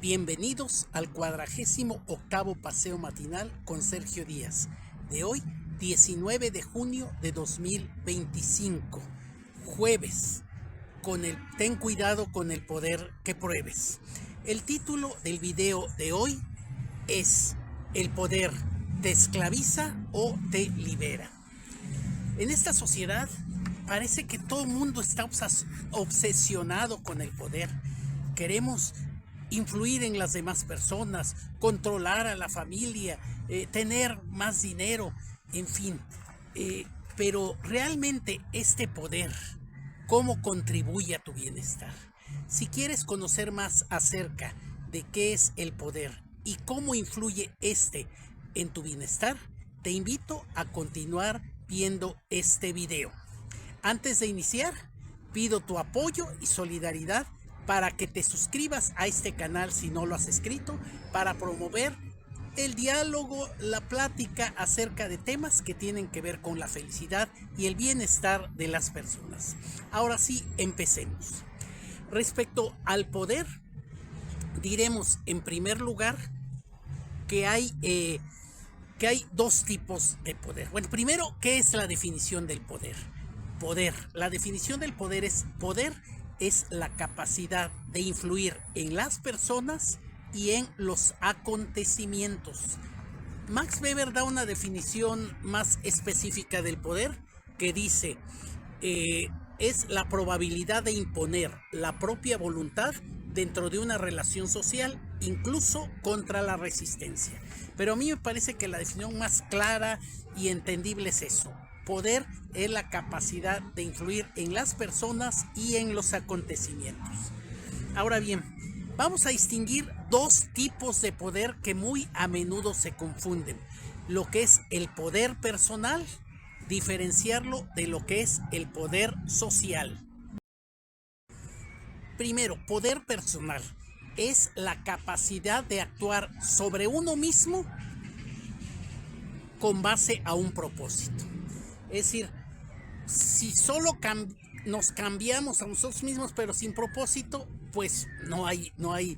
Bienvenidos al 48º paseo matinal con Sergio Díaz, de hoy 19 de junio de 2025, jueves, ten cuidado con el poder que pruebes. El título del video de hoy es ¿El poder te esclaviza o te libera? En esta sociedad parece que todo el mundo está obsesionado con el poder. Queremos influir en las demás personas, controlar a la familia, tener más dinero, en fin. Pero realmente este poder, ¿cómo contribuye a tu bienestar? Si quieres conocer más acerca de qué es el poder y cómo influye en tu bienestar, te invito a continuar viendo este video. Antes de iniciar, pido tu apoyo y solidaridad para que te suscribas a este canal si no lo has escrito, para promover el diálogo, la plática acerca de temas que tienen que ver con la felicidad y el bienestar de las personas. Ahora sí, empecemos. Respecto al poder, diremos en primer lugar que hay dos tipos de poder. Bueno, primero, ¿qué es la definición del poder? La definición del poder es la capacidad de influir en las personas y en los acontecimientos. Max Weber da una definición más específica del poder que dice, es la probabilidad de imponer la propia voluntad dentro de una relación social, incluso contra la resistencia. Pero a mí me parece que la definición más clara y entendible es eso. Poder es la capacidad de influir en las personas y en los acontecimientos. Ahora bien, vamos a distinguir dos tipos de poder que muy a menudo se confunden. Lo que es el poder personal, diferenciarlo de lo que es el poder social. Primero, poder personal es la capacidad de actuar sobre uno mismo con base a un propósito. Es decir, si solo nos cambiamos a nosotros mismos pero sin propósito, pues no hay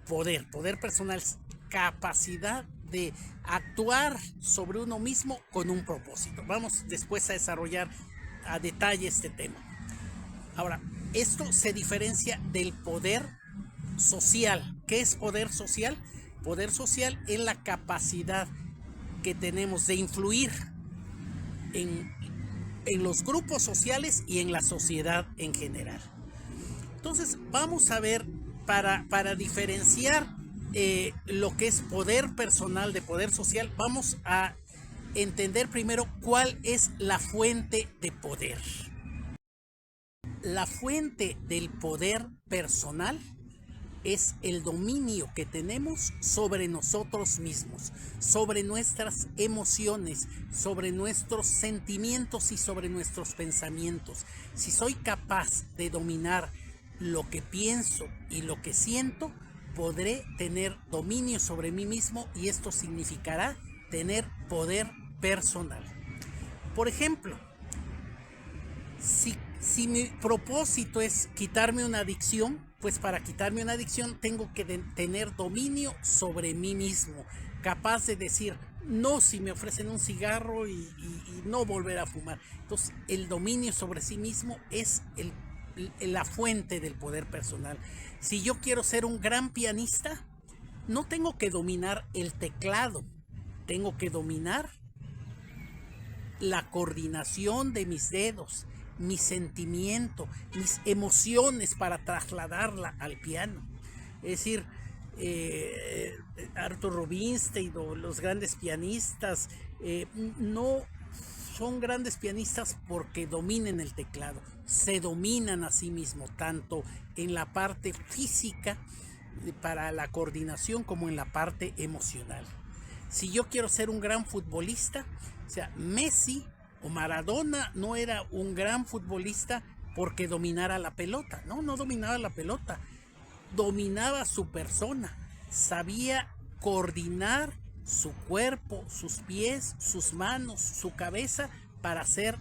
poder. Poder personal es capacidad de actuar sobre uno mismo con un propósito. Vamos después a desarrollar a detalle este tema. Ahora, esto se diferencia del poder social. ¿Qué es poder social? Poder social es la capacidad que tenemos de influir en los grupos sociales y en la sociedad en general. Entonces vamos a ver, para diferenciar lo que es poder personal de poder social, vamos a entender primero cuál es la fuente de poder. La fuente del poder personal es el dominio que tenemos sobre nosotros mismos, sobre nuestras emociones, sobre nuestros sentimientos y sobre nuestros pensamientos. Si soy capaz de dominar lo que pienso y lo que siento, podré tener dominio sobre mí mismo y esto significará tener poder personal. Por ejemplo, si mi propósito es quitarme una adicción, pues para quitarme una adicción tengo que tener dominio sobre mí mismo, capaz de decir no si me ofrecen un cigarro y no volver a fumar. Entonces el dominio sobre sí mismo es la fuente del poder personal. Si yo quiero ser un gran pianista, no tengo que dominar el teclado, tengo que dominar la coordinación de mis dedos, mi sentimiento, mis emociones para trasladarla al piano. Es decir, Arthur Rubinstein o los grandes pianistas no son grandes pianistas porque dominen el teclado, se dominan a sí mismos, tanto en la parte física para la coordinación como en la parte emocional. Si yo quiero ser un gran futbolista, o sea, Messi o Maradona no era un gran futbolista porque dominara la pelota. No dominaba la pelota, dominaba su persona, sabía coordinar su cuerpo, sus pies, sus manos, su cabeza para hacer,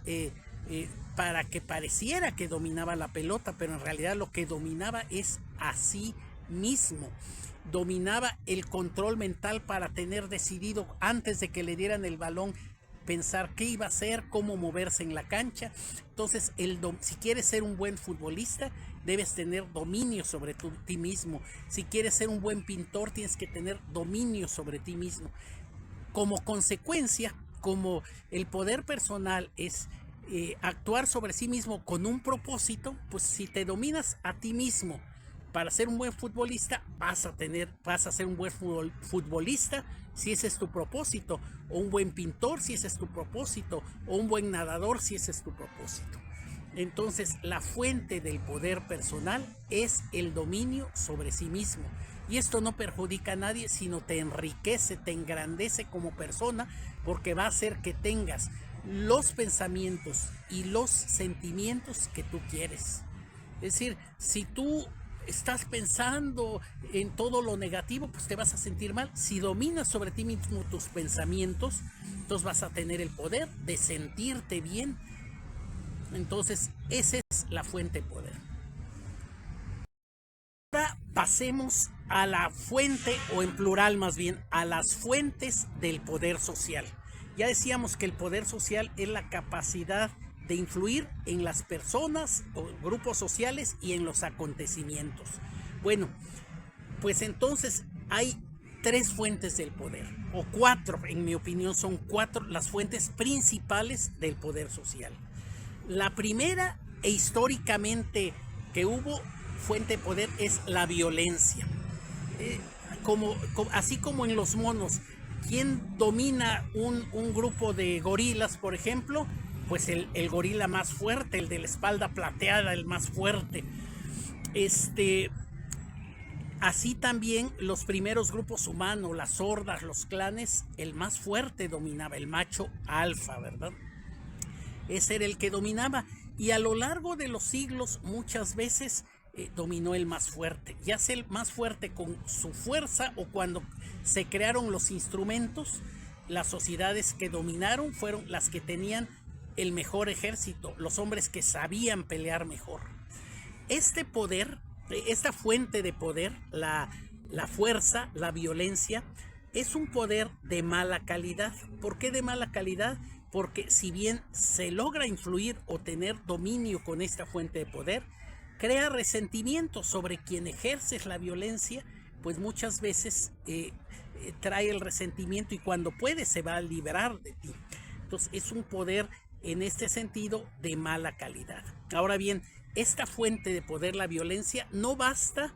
para que pareciera que dominaba la pelota, pero en realidad lo que dominaba es a sí mismo. dominaba el control mental para tener decidido antes de que le dieran el balón, pensar qué iba a hacer, cómo moverse en la cancha. Entonces, si quieres ser un buen futbolista, debes tener dominio sobre ti mismo. Si quieres ser un buen pintor, tienes que tener dominio sobre ti mismo. Como consecuencia, como el poder personal es actuar sobre sí mismo con un propósito, pues si te dominas a ti mismo para ser un buen futbolista, vas a ser un buen futbolista si ese es tu propósito, o un buen pintor si ese es tu propósito, o un buen nadador si ese es tu propósito. Entonces, la fuente del poder personal es el dominio sobre sí mismo. Y esto no perjudica a nadie, sino te enriquece, te engrandece como persona, porque va a hacer que tengas los pensamientos y los sentimientos que tú quieres. Es decir, si tú estás pensando en todo lo negativo, pues te vas a sentir mal. Si dominas sobre ti mismo tus pensamientos, entonces vas a tener el poder de sentirte bien. Entonces, esa es la fuente de poder. Ahora pasemos a la fuente, o en plural más bien, a las fuentes del poder social. Ya decíamos que el poder social es la capacidad de influir en las personas o grupos sociales y en los acontecimientos. Bueno, pues entonces hay 3 fuentes del poder, o 4, en mi opinión son 4 las fuentes principales del poder social. La primera, e históricamente que hubo fuente de poder, es la violencia. Así como en los monos, ¿quién domina un grupo de gorilas, por ejemplo? Pues el gorila más fuerte, el de la espalda plateada, el más fuerte. Así también los primeros grupos humanos, las hordas, los clanes, el más fuerte dominaba, el macho alfa, ¿verdad? Ese era el que dominaba, y a lo largo de los siglos muchas veces dominó el más fuerte, ya sea el más fuerte con su fuerza, o cuando se crearon los instrumentos, las sociedades que dominaron fueron las que tenían el mejor ejército, los hombres que sabían pelear mejor. Este poder, esta fuente de poder, la fuerza, la violencia, es un poder de mala calidad. ¿Por qué de mala calidad? Porque si bien se logra influir o tener dominio con esta fuente de poder, crea resentimiento sobre quien ejerce la violencia, pues muchas veces trae el resentimiento, y cuando puede se va a liberar de ti. Entonces es un poder en este sentido de mala calidad. Ahora bien, esta fuente de poder, la violencia, no basta,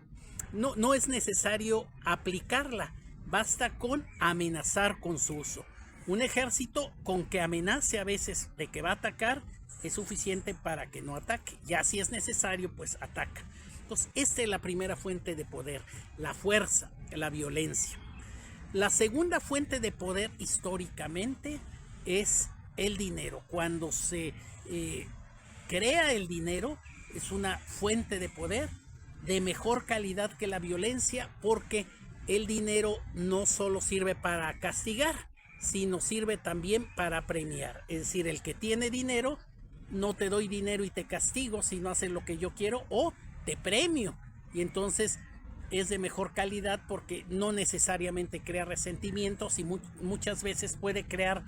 no es necesario aplicarla, basta con amenazar con su uso. Un ejército con que amenace a veces de que va a atacar es suficiente para que no ataque. Ya si es necesario, pues ataca. Entonces, esta es la primera fuente de poder, la fuerza, la violencia. La segunda fuente de poder históricamente es el dinero. Cuando se crea el dinero, es una fuente de poder de mejor calidad que la violencia, porque el dinero no solo sirve para castigar, sino sirve también para premiar. Es decir, el que tiene dinero, no te doy dinero y te castigo si no haces lo que yo quiero, o te premio, y entonces es de mejor calidad porque no necesariamente crea resentimientos, y muchas veces puede crear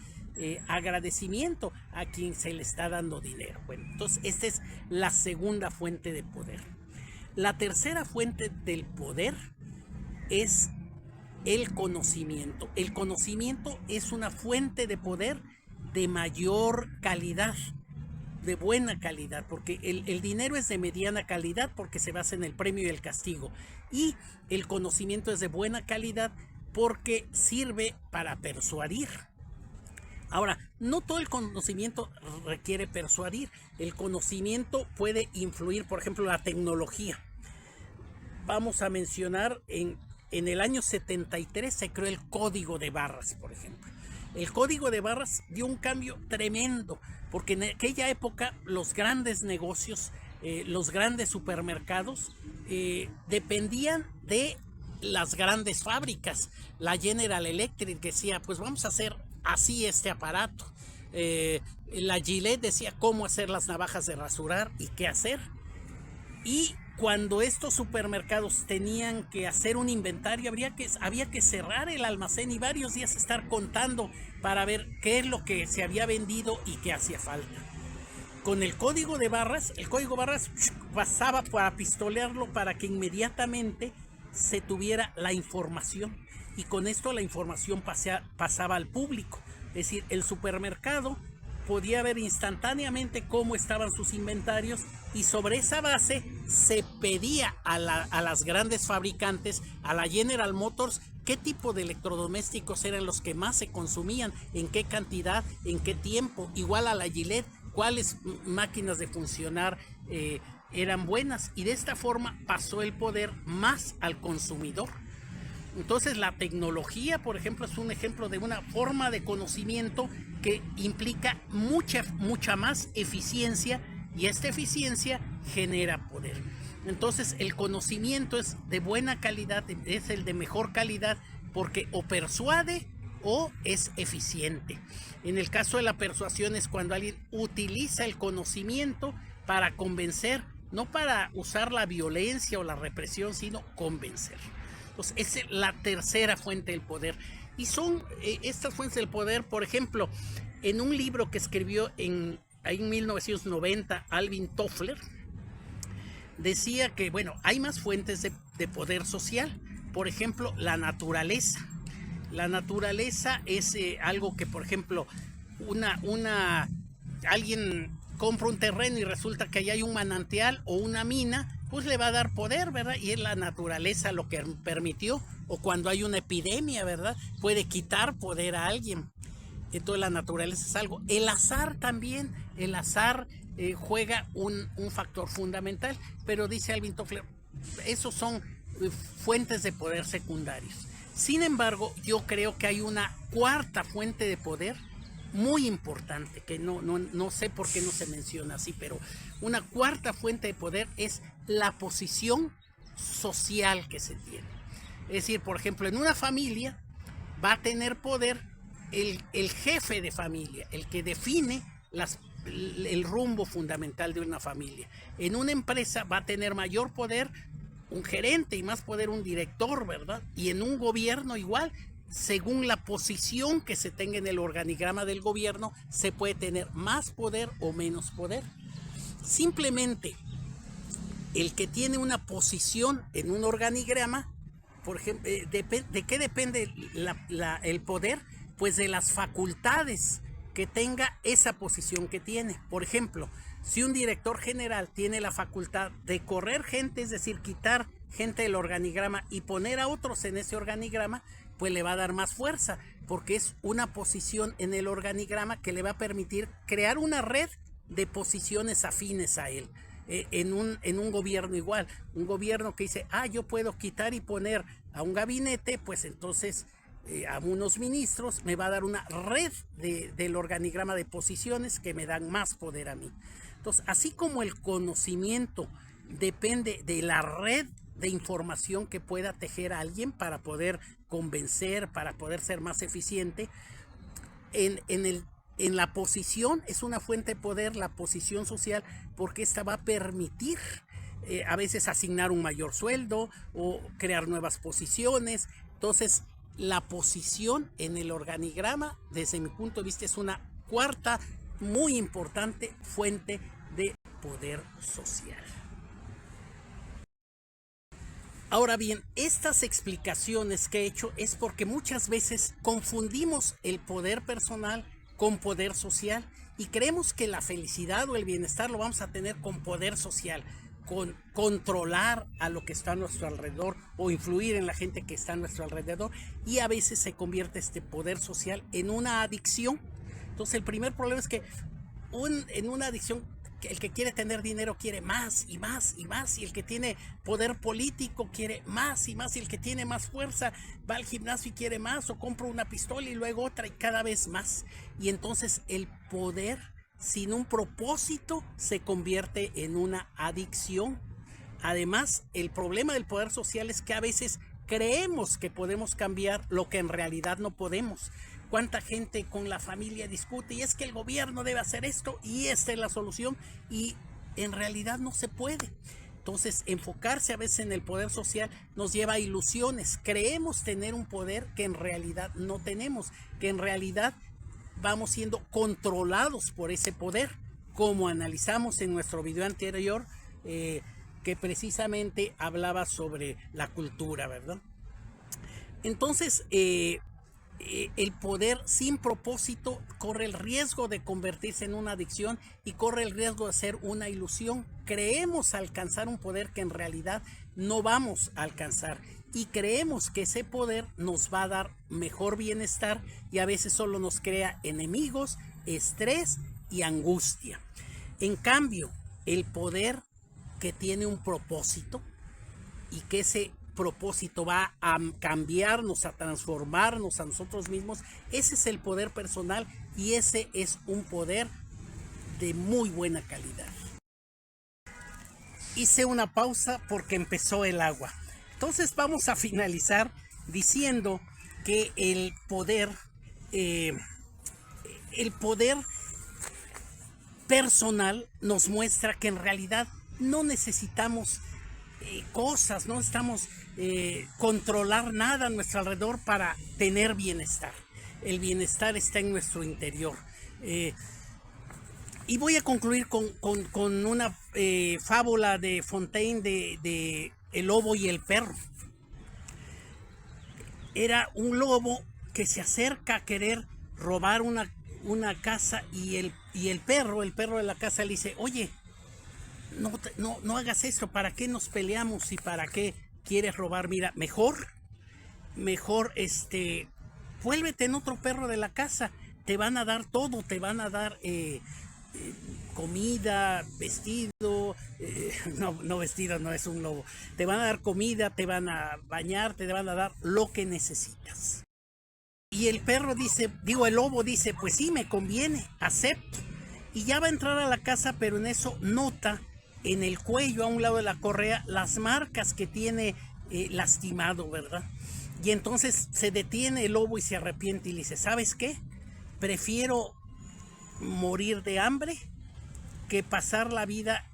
agradecimiento a quien se le está dando dinero. Bueno, entonces esta es la segunda fuente de poder. La tercera fuente del poder es el conocimiento. El conocimiento es una fuente de poder de mayor calidad, de buena calidad, porque el dinero es de mediana calidad porque se basa en el premio y el castigo, y el conocimiento es de buena calidad porque sirve para persuadir. Ahora, no todo el conocimiento requiere persuadir. El conocimiento puede influir, por ejemplo, la tecnología. Vamos a mencionar, en el año 73 se creó el código de barras, por ejemplo. El código de barras dio un cambio tremendo, porque en aquella época los grandes negocios, los grandes supermercados, dependían de las grandes fábricas. La General Electric decía, pues vamos a hacer así este aparato. La Gillette decía cómo hacer las navajas de rasurar y qué hacer. Y cuando estos supermercados tenían que hacer un inventario, había que cerrar el almacén y varios días estar contando para ver qué es lo que se había vendido y qué hacía falta. Con el código barras pasaba para pistolearlo para que inmediatamente se tuviera la información, y con esto la información pasaba al público. Es decir, el supermercado podía ver instantáneamente cómo estaban sus inventarios, y sobre esa base se pedía a las grandes fabricantes, a la General Motors, qué tipo de electrodomésticos eran los que más se consumían, en qué cantidad, en qué tiempo. Igual a la Gillette, cuáles máquinas de funcionar eran buenas, y de esta forma pasó el poder más al consumidor. Entonces la tecnología, por ejemplo, es un ejemplo de una forma de conocimiento que implica mucha más eficiencia, y esta eficiencia genera poder. Entonces el conocimiento es de buena calidad, es el de mejor calidad, porque o persuade o es eficiente. En el caso de la persuasión es cuando alguien utiliza el conocimiento para convencer, no para usar la violencia o la represión, sino convencer. Entonces, esa es la tercera fuente del poder. Y son estas fuentes del poder, por ejemplo, en un libro que escribió en 1990 Alvin Toffler, decía que, bueno, hay más fuentes de poder social. Por ejemplo, la naturaleza. La naturaleza es algo que, por ejemplo, alguien compra un terreno y resulta que ahí hay un manantial o una mina, pues le va a dar poder, ¿verdad? Y es la naturaleza lo que permitió. O cuando hay una epidemia, ¿verdad? Puede quitar poder a alguien. Entonces la naturaleza es algo. El azar también, el azar juega un factor fundamental, pero dice Alvin Toffler, esos son fuentes de poder secundarios. Sin embargo, yo creo que hay una cuarta fuente de poder muy importante, que no sé por qué no se menciona así, pero una cuarta fuente de poder es la posición social que se tiene. Es decir, por ejemplo, en una familia va a tener poder el jefe de familia, el que define el rumbo fundamental de una familia. En una empresa va a tener mayor poder un gerente y más poder un director, ¿verdad? Y en un gobierno igual, según la posición que se tenga en el organigrama del gobierno, se puede tener más poder o menos poder. Simplemente el que tiene una posición en un organigrama, por ejemplo, ¿de qué depende el poder? Pues de las facultades que tenga esa posición que tiene. Por ejemplo, si un director general tiene la facultad de correr gente, es decir, quitar gente del organigrama y poner a otros en ese organigrama, pues le va a dar más fuerza, porque es una posición en el organigrama que le va a permitir crear una red de posiciones afines a él. En un gobierno igual, un gobierno que dice, yo puedo quitar y poner a un gabinete, pues entonces a unos ministros me va a dar una red del organigrama de posiciones que me dan más poder a mí. Entonces, así como el conocimiento depende de la red de información que pueda tejer a alguien para poder convencer, para poder ser más eficiente, en la posición es una fuente de poder, la posición social, porque esta va a permitir a veces asignar un mayor sueldo o crear nuevas posiciones. Entonces, la posición en el organigrama, desde mi punto de vista, es una cuarta muy importante fuente de poder social. Ahora bien, estas explicaciones que he hecho es porque muchas veces confundimos el poder personal con poder social y creemos que la felicidad o el bienestar lo vamos a tener con poder social, con controlar a lo que está a nuestro alrededor o influir en la gente que está a nuestro alrededor, y a veces se convierte este poder social en una adicción. Entonces el primer problema es que en una adicción, el que quiere tener dinero quiere más y más y más, y el que tiene poder político quiere más y más, y el que tiene más fuerza va al gimnasio y quiere más, o compra una pistola y luego otra y cada vez más. Y entonces el poder sin un propósito se convierte en una adicción. Además, el problema del poder social es que a veces creemos que podemos cambiar lo que en realidad no podemos. ¿Cuánta gente con la familia discute? Y es que el gobierno debe hacer esto y esta es la solución, y en realidad no se puede. Entonces, enfocarse a veces en el poder social nos lleva a ilusiones. Creemos tener un poder que en realidad no tenemos, que en realidad vamos siendo controlados por ese poder, como analizamos en nuestro video anterior, que precisamente hablaba sobre la cultura, ¿verdad? Entonces, el poder sin propósito corre el riesgo de convertirse en una adicción y corre el riesgo de ser una ilusión. Creemos alcanzar un poder que en realidad no vamos a alcanzar y creemos que ese poder nos va a dar mejor bienestar y a veces solo nos crea enemigos, estrés y angustia. En cambio, el poder que tiene un propósito y que ese propósito va a cambiarnos, a transformarnos a nosotros mismos, ese es el poder personal y ese es un poder de muy buena calidad. Hice una pausa porque empezó el agua. Entonces vamos a finalizar diciendo que el poder personal nos muestra que en realidad no necesitamos cosas, no necesitamos controlar nada a nuestro alrededor para tener bienestar. El bienestar está en nuestro interior. Y voy a concluir con una fábula de Fontaine de El lobo y el perro. Era un lobo que se acerca a querer robar una casa y el perro de la casa le dice: oye, no hagas eso, ¿para qué nos peleamos y para qué quieres robar? Mira, mejor vuélvete en otro perro de la casa, te van a dar todo, te van a dar comida, vestido, no vestido, no es un lobo, te van a dar comida, te van a bañar, te van a dar lo que necesitas. Y el lobo dice: pues sí, me conviene, acepto. Y ya va a entrar a la casa, pero en eso nota en el cuello, a un lado de la correa, las marcas que tiene lastimado, ¿verdad? Y entonces se detiene el lobo y se arrepiente y le dice: ¿sabes qué? Prefiero morir de hambre que pasar la vida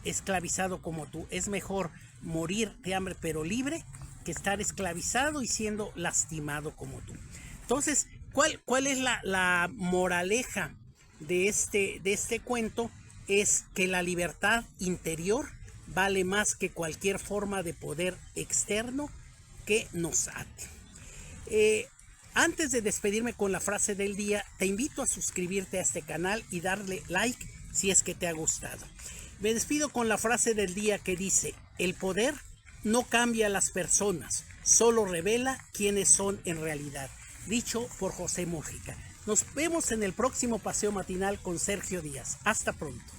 esclavizado como tú. Es mejor morir de hambre pero libre que estar esclavizado y siendo lastimado como tú. Entonces, ¿cuál es la moraleja de este cuento? Es que la libertad interior vale más que cualquier forma de poder externo que nos ate. Antes de despedirme con la frase del día, te invito a suscribirte a este canal y darle like si es que te ha gustado. Me despido con la frase del día que dice: el poder no cambia a las personas, solo revela quiénes son en realidad. Dicho por José Mújica. Nos vemos en el próximo paseo matinal con Sergio Díaz. Hasta pronto.